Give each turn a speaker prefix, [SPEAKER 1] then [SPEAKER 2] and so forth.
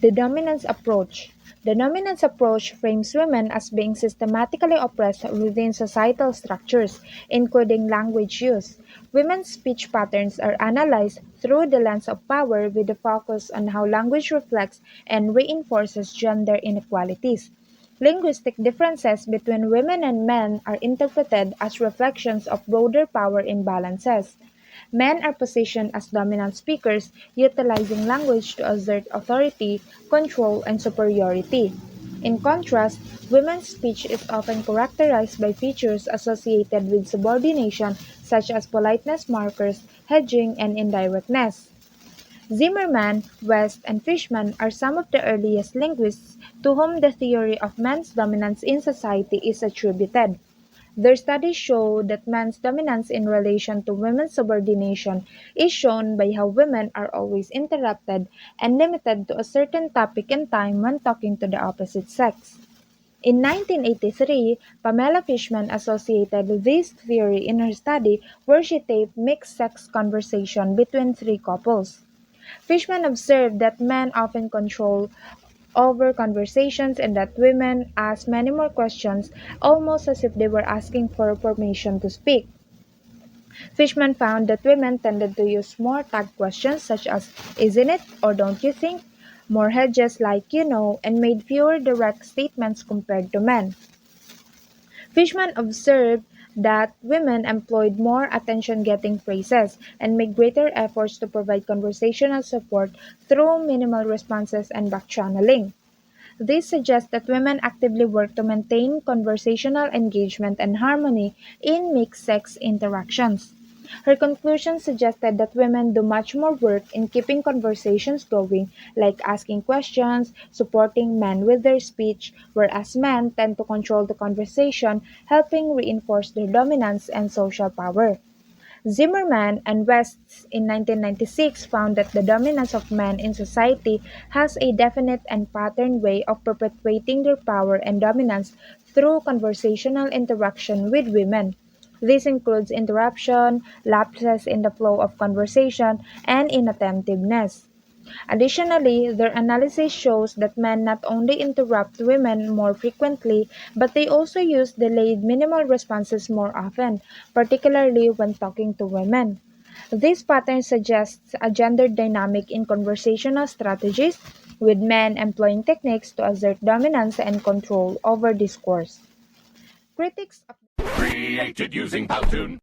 [SPEAKER 1] The dominance approach. The dominance approach frames women as being systematically oppressed within societal structures, including language use. Women's speech patterns are analyzed through the lens of power with a focus on how language reflects and reinforces gender inequalities. Linguistic differences between women and men are interpreted as reflections of broader power imbalances. Men are positioned as dominant speakers, utilizing language to assert authority, control, and superiority. In contrast, women's speech is often characterized by features associated with subordination, such as politeness markers, hedging, and indirectness. Zimmerman, West, and Fishman are some of the earliest linguists to whom the theory of men's dominance in society is attributed. Their studies show that men's dominance in relation to women's subordination is shown by how women are always interrupted and limited to a certain topic and time when talking to the opposite sex. In 1983, Pamela Fishman associated this theory in her study where she taped mixed-sex conversation between three couples. Fishman observed that men often control over conversations and that women ask many more questions, almost as if they were asking for permission to speak. Fishman found that women tended to use more tag questions such as isn't it or don't you think, more hedges like and made fewer direct statements compared to men. Fishman observed that women employed more attention-getting phrases and made greater efforts to provide conversational support through minimal responses and backchanneling. This suggests that women actively work to maintain conversational engagement and harmony in mixed-sex interactions. Her conclusion suggested that women do much more work in keeping conversations going, like asking questions, supporting men with their speech, whereas men tend to control the conversation, helping reinforce their dominance and social power. Zimmerman and West in 1996 found that the dominance of men in society has a definite and patterned way of perpetuating their power and dominance through conversational interaction with women. This includes interruption, lapses in the flow of conversation, and inattentiveness. Additionally, their analysis shows that men not only interrupt women more frequently, but they also use delayed minimal responses more often, particularly when talking to women. This pattern suggests a gender dynamic in conversational strategies, with men employing techniques to assert dominance and control over discourse. Critics of
[SPEAKER 2] Created using Powtoon.